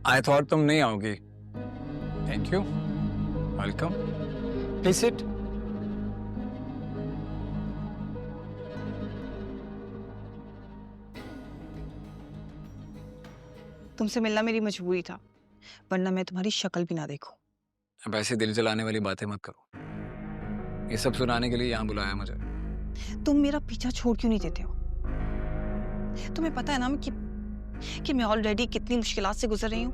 I thought तुम नहीं आओगी। Thank you, welcome, please sit. तुमसे मिलना मेरी मजबूरी था, वरना मैं तुम्हारी शक्ल भी ना देखूं। अब ऐसे दिल जलाने वाली बातें मत करो। ये सब सुनाने के लिए यहाँ बुलाया मुझे। तुम मेरा पीछा छोड़ क्यों नहीं देते हो? तुम्हें पता है ना कि मैं ऑलरेडी कितनी मुश्किलात से गुजर रही हूँ।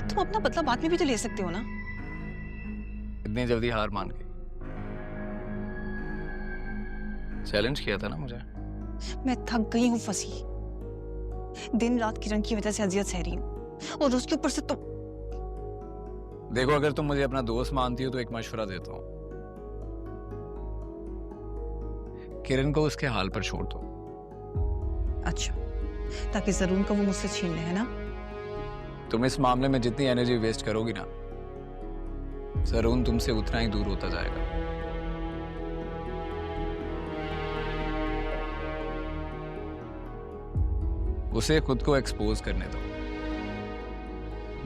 तुम अपना बदला बाद में भी तो ले सकते हो ना। इतनी जल्दी हार मान गई? चैलेंज किया था ना मुझे। मैं थक गई हूँ फंसी। दिन रात किरण की वजह से अजियत सह रही हूँ, और उसके ऊपर से तुम। देखो, अगर तुम मुझे अपना दोस्त मानती हो तो एक मशवरा देता हूँ। किरण को उसके हाल पर छोड़ दो। अच्छा, ताकि जरूर का वो मुझसे छीन ले, है ना? तुम इस मामले में जितनी एनर्जी वेस्ट करोगी ना, जरूर तुमसे उतना ही दूर होता जाएगा। उसे खुद को एक्सपोज करने दो।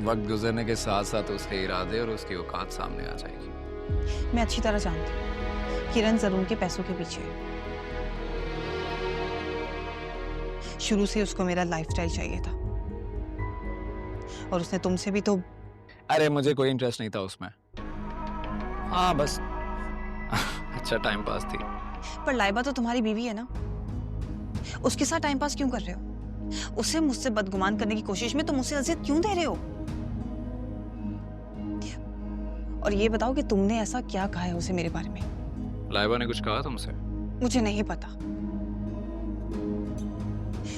वक्त गुजरने के साथ साथ उसके इरादे और उसकी औकात सामने आ जाएगी। मैं अच्छी तरह जानती हूँ किरण जरूर के पैसों के पीछे है। शुरू से उसको मेरा लाइफस्टाइल चाहिए था, और उसने तुमसे भी तो। अरे मुझे कोई इंटरेस्ट नहीं था उसमें। हाँ बस अच्छा टाइम पास थी। पर लाइबा तो तुम्हारी बीवी है ना, उसके साथ टाइम पास क्यों कर रहे हो? उसे मुझसे बदगुमान करने की कोशिश में तुम उसे अजियत क्यों दे रहे हो? और ये बताओ कि तुमने ऐसा क्या कहा है उसे मेरे बारे में? लाइबा ने कुछ कहा तुमसे? मुझे नहीं पता,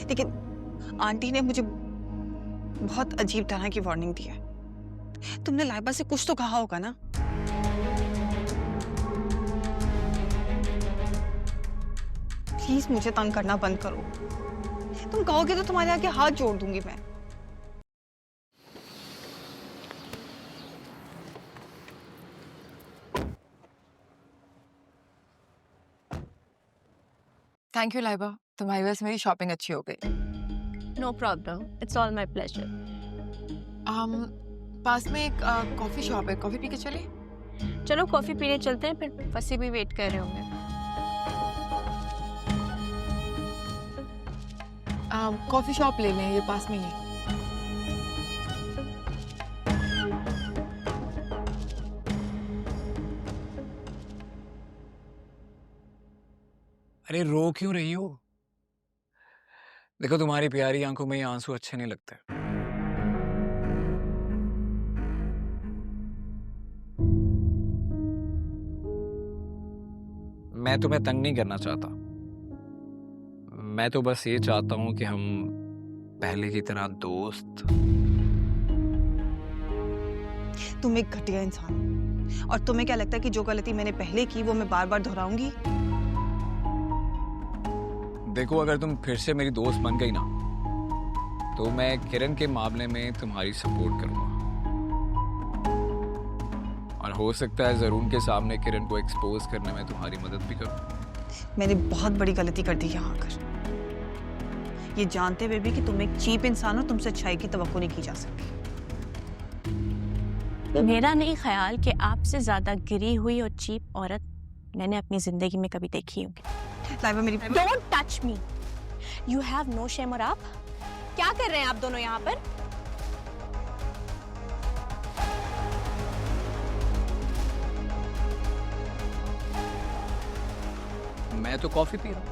लेकिन आंटी ने मुझे बहुत अजीब तरह की वार्निंग दी है। तुमने लाइबा से कुछ तो कहा होगा ना? प्लीज मुझे तंग करना बंद करो। तुम कहोगे तो तुम्हारे आगे हाथ जोड़ दूंगी मैं। थैंक यू लाइबा, तुम्हारी वजह से मेरी शॉपिंग अच्छी हो गई। No problem. It's all my pleasure. पास में एक कॉफी शॉप है, कॉफी पी के चले? चलो कॉफी पीने चलते हैं, फिर फंसी भी वेट कर रहे होंगे। कॉफी शॉप ले लें, ये पास में ही है। अरे रो क्यों रही हो? देखो, तुम्हारी प्यारी आंखों में ये आंसू अच्छे नहीं लगते। मैं तुम्हें तंग नहीं करना चाहता। मैं तो बस ये चाहता हूं कि हम पहले की तरह दोस्त। तुम एक घटिया इंसान हो, और तुम्हें क्या लगता है कि जो गलती मैंने पहले की वो मैं बार बार दोहराऊंगी? देखो, अगर तुम फिर से मेरी दोस्त बन गई ना, तो मैं किरण के मामले में तुम्हारी सपोर्ट करूंगा। और हो सकता है जरूर के सामने किरण को एक्सपोज करने में तुम्हारी मदद भी करूं। मैंने बहुत बड़ी गलती कर दी यहाँ आकर, ये जानते हुए भी कि तुम एक चीप इंसान हो, तुमसे अच्छाई की तवक्को नहीं की जा सकती। मेरा नहीं ख्याल कि आपसे ज्यादा गिरी हुई और चीप औरत मैंने अपनी जिंदगी में कभी देखी होगी। लाइबा मेरी। Don't touch me. You have no shame। और आप क्या कर रहे हैं आप दोनों यहाँ पर? मैं तो कॉफी पी रहा हूं।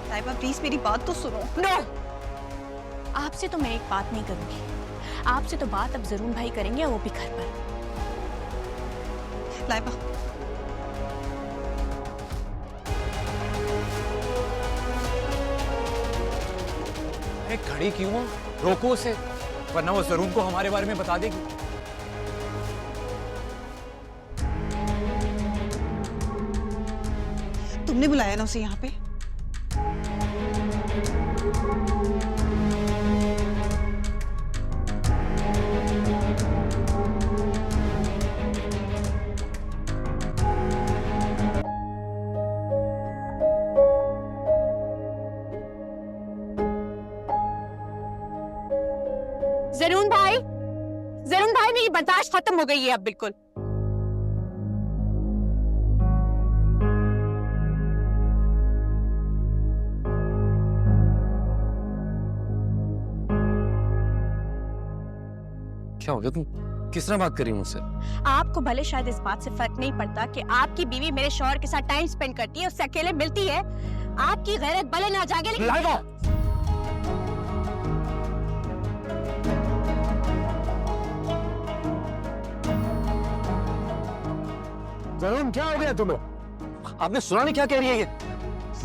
लाइबा प्लीज मेरी बात तो सुनो। No! आपसे तो मैं एक बात नहीं करूंगी। आपसे तो बात अब जरूर भाई करेंगे, वो भी घर पर। लाइबा अरे खड़ी क्यों हो? रोको उसे, वरना वो जरूर को हमारे बारे में बता देगी। तुमने बुलाया ना उसे यहाँ पे? जरून भाई मेरी बर्दाश्त खत्म हो गई है अब बिल्कुल। क्या हो गया? तुम किस तरह बात कर रही हो मुझसे? आपको भले शायद इस बात से फर्क नहीं पड़ता कि आपकी बीवी मेरे शौहर के साथ टाइम स्पेंड करती है, उससे अकेले मिलती है। आपकी गैरत भले ना जागे, लेकिन लाइबा! जरूर क्या हो गया तुम्हें? आपने सुना नहीं क्या कह रही है ये?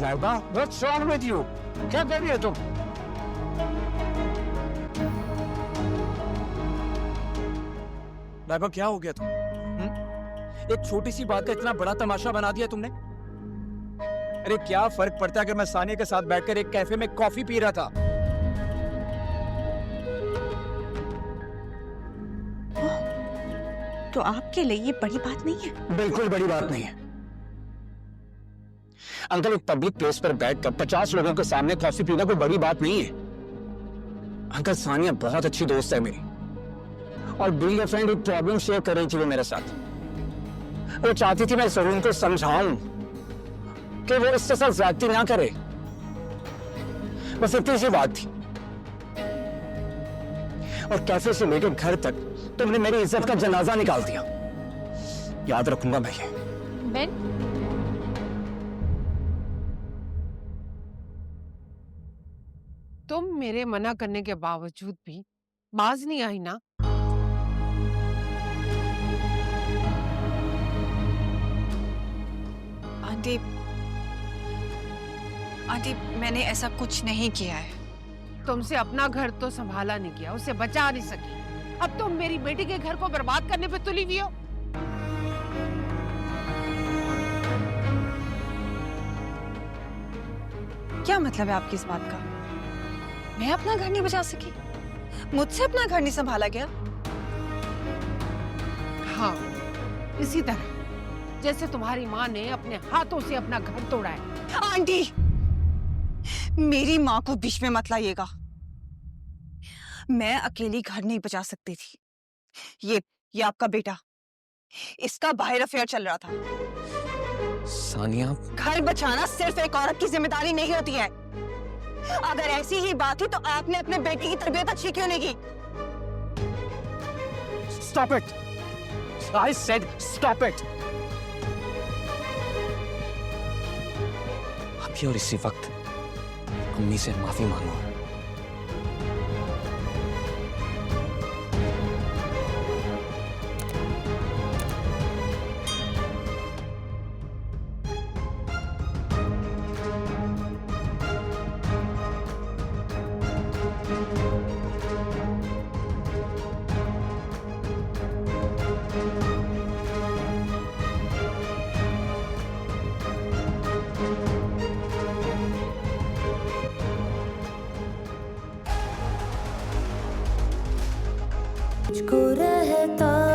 Laiba, what's wrong with you? क्या कर रही है तुम? लाइबा क्या हो गया तुम? एक छोटी सी बात का इतना बड़ा तमाशा बना दिया तुमने। अरे क्या फर्क पड़ता है अगर मैं सानिया के साथ बैठकर एक कैफे में कॉफी पी रहा था। तो आपके लिए ये बड़ी बात नहीं है? बिल्कुल बड़ी बात नहीं है। अंकल, एक पब्लिक प्लेस पर बैठकर 50 लोगों के सामने कॉफी पीना कोई बड़ी बात नहीं है। अंकल, सानिया बहुत अच्छी दोस्त है मेरी, और बीइंग अ फ्रेंड एक प्रॉब्लम शेयर कर रही थी वो मेरे साथ। वो चाहती थी मैं जरूर को समझाऊं कि वो इसके साथ ज्यादती ना करे। बस इतनी सी बात थी। और कैफे से लेकर घर तक तुमने मेरी इज्जत का जनाजा निकाल दिया। याद रखूंगा मैं ये। बेन, तुम मेरे मना करने के बावजूद भी बाज नहीं आई ना? आंटी, आंटी मैंने ऐसा कुछ नहीं किया है। तुमसे अपना घर तो संभाला नहीं गया, उसे बचा नहीं सकी। अब तुम मेरी बेटी के घर को बर्बाद करने पे तुली हुई हो। क्या मतलब है आपकी इस बात का? मैं अपना घर नहीं बचा सकी? मुझसे अपना घर नहीं संभाला गया? हाँ, इसी तरह जैसे तुम्हारी माँ ने अपने हाथों से अपना घर तोड़ा है। आंटी, मेरी माँ को बीच में मत लाइएगा। मैं अकेली घर नहीं बचा सकती थी। ये आपका बेटा, इसका बाहर अफेयर चल रहा था। सानिया, घर बचाना सिर्फ एक औरत की जिम्मेदारी नहीं होती है। अगर ऐसी ही बात थी तो आपने अपने बेटे की तरबियत अच्छी क्यों नहीं की? Stop it! I said stop it! अभी और इसी वक्त अम्मी से माफी मांगो। मुझको रहता